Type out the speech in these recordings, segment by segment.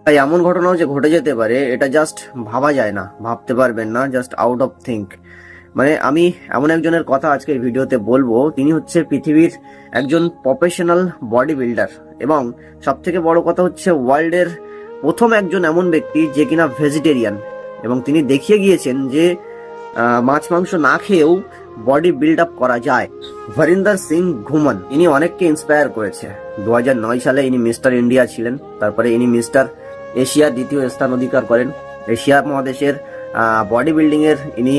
তাই এমন ঘটনাও যে ঘটে যেতে পারে এটা জাস্ট ভাবা যায় না, ভাবতে পারবেন না, জাস্ট আউট অফ থিঙ্ক। মানে আমি এমন একজনের কথা আজকের ভিডিওতে বলবো, তিনি হচ্ছে পৃথিবীর একজন প্রফেশনাল বডি বিল্ডার এবং সব থেকে বড় কথা হচ্ছে ওয়ার্ল্ডের প্রথম একজন এমন ব্যক্তি যে কিনা ভেজিটেরিয়ান, এবং তিনি দেখিয়ে গিয়েছেন যে মাছ মাংস না খেয়েও বডি বিল্ড আপ করা যায়। ভরিন্দর সিং ঘুমন ইনি অনেককে ইন্সপায়ার করেছে। 2009 সালে ইনি মিস্টার ইন্ডিয়া ছিলেন, তারপরে ইনি মিস্টার এশিয়ার দ্বিতীয় স্থান অধিকার করেন। এশিয়া মহাদেশের বডি বিল্ডিং এর ইনি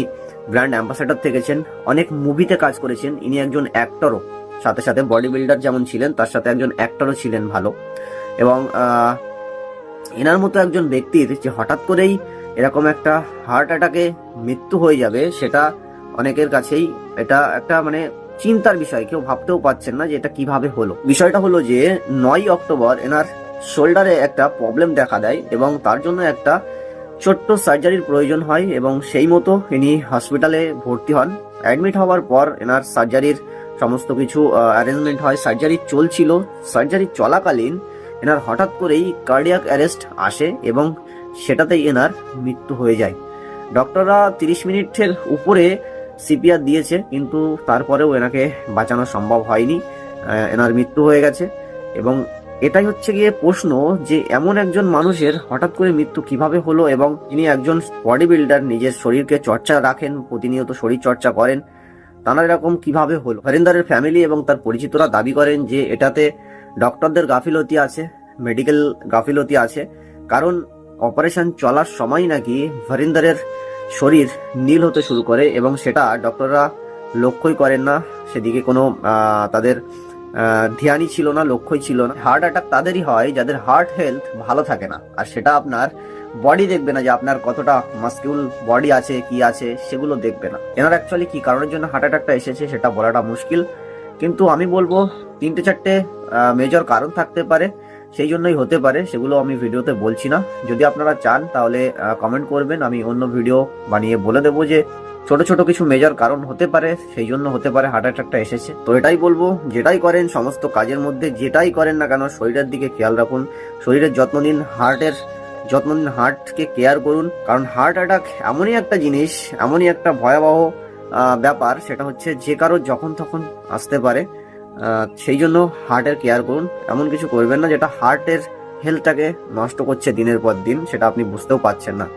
ব্র্যান্ড অ্যাম্বাসেডর থেকেছেন, অনেক মুভিতে কাজ করেছেন। ইনি একজন অ্যাক্টরও, সাথে সাথে বডি বিল্ডার যেমন ছিলেন তার সাথে একজন অ্যাক্টরও ছিলেন ভালো। এবং এনার মতো একজন ব্যক্তির যে হঠাৎ করেই এরকম একটা হার্ট অ্যাটাকে মৃত্যু হয়ে যাবে, সেটা অনেকের কাছেই এটা একটা মানে চিন্তার বিষয়। কেউ ভাবতেও পারছেন না যে এটা কিভাবে হলো। বিষয়টা হলো যে 9 অক্টোবর এনার শোল্ডারে একটা প্রবলেম দেখা দেয় এবং তার জন্য একটা ছোট্ট সার্জারির প্রয়োজন হয়, এবং সেই মতো ইনি হসপিটালে ভর্তি হন। অ্যাডমিট হওয়ার পর এনার সার্জারির সমস্ত কিছু অ্যারেঞ্জমেন্ট হয়। সার্জারি চলছিল, সার্জারি চলাকালীন এনার হঠাৎ করেই কার্ডিয়াক অ্যারেস্ট আসে এবং সেটাতেই এনার মৃত্যু হয়ে যায়। ডক্টররা 30 মিনিটের উপরে সিপিআর দিয়েছে, কিন্তু তারপরেও এনাকে বাঁচানো সম্ভব হয়নি, এনার মৃত্যু হয়ে গেছে। এবং এটাই হচ্ছে গিয়ে প্রশ্ন যে এমন একজন মানুষের হঠাৎ করে মৃত্যু কিভাবে হলো, এবং ইনি একজন বডি বিল্ডার, নিজের শরীরকে চর্চা রাখেন, প্রতিনিয়ত শরীর চর্চা করেন, তারা এরকম কিভাবে হলো। হরিন্দরের ফ্যামিলি এবং তার পরিচিতরা দাবি করেন যে এটাতে ডক্টরদের গাফিলতি আছে, মেডিকেল গাফিলতি আছে, কারণ অপারেশন চলার সময় নাকি হরিন্দরের শরীর নীল হতে শুরু করে এবং সেটা ডক্টররা লক্ষ্যই করেন না, সেদিকে কোনো তাদের ধ্যানই ছিল না, লক্ষ্যই ছিল না। হার্ট অ্যাটাক তাদেরই হয় যাদের হার্ট হেলথ ভালো থাকে না, আর সেটা আপনার বডি দেখবে না, যে আপনার কতটা মাস্কিউল বডি আছে কি আছে সেগুলো দেখবে না। এনার অ্যাকচুয়ালি কি কারণের জন্য হার্ট অ্যাটাকটা এসেছে সেটা বলাটা মুশকিল, কিন্তু আমি বলবো 3-4টে মেজর কারণ থাকতে পারে, সেই জন্যই হতে পারে। সেগুলো আমি ভিডিওতে বলছি না। যদি আপনারা চান তাহলে কমেন্ট করবেন, আমি অন্য ভিডিও বানিয়ে বলে দেবো যে ছোট ছোট কিছু মেজর কারণ হতে পারে, সেই জন্য হতে পারে হার্ট অ্যাটাকটা এসেছে। তো এটাই বলবো, যেটাই করেন সমস্ত কাজের মধ্যে যেটাই করেন না কেন শরীরের দিকে খেয়াল রাখুন, শরীরের যত্ন নিন, হার্টের যত্ন নিন, হার্টকে কেয়ার করুন। কারণ হার্ট অ্যাটাক এমনই একটা জিনিস, এমনই একটা ভয়াবহ ব্যাপার, সেটা হচ্ছে যে কারো যখন তখন আসতে পারে। সেই জন্য হার্টের কেয়ার করুন, এমন কিছু করবেন না যেটা হার্টের হেলথটাকে নষ্ট করছে দিনের পর দিন, সেটা আপনি বুঝতেও পারছেন না।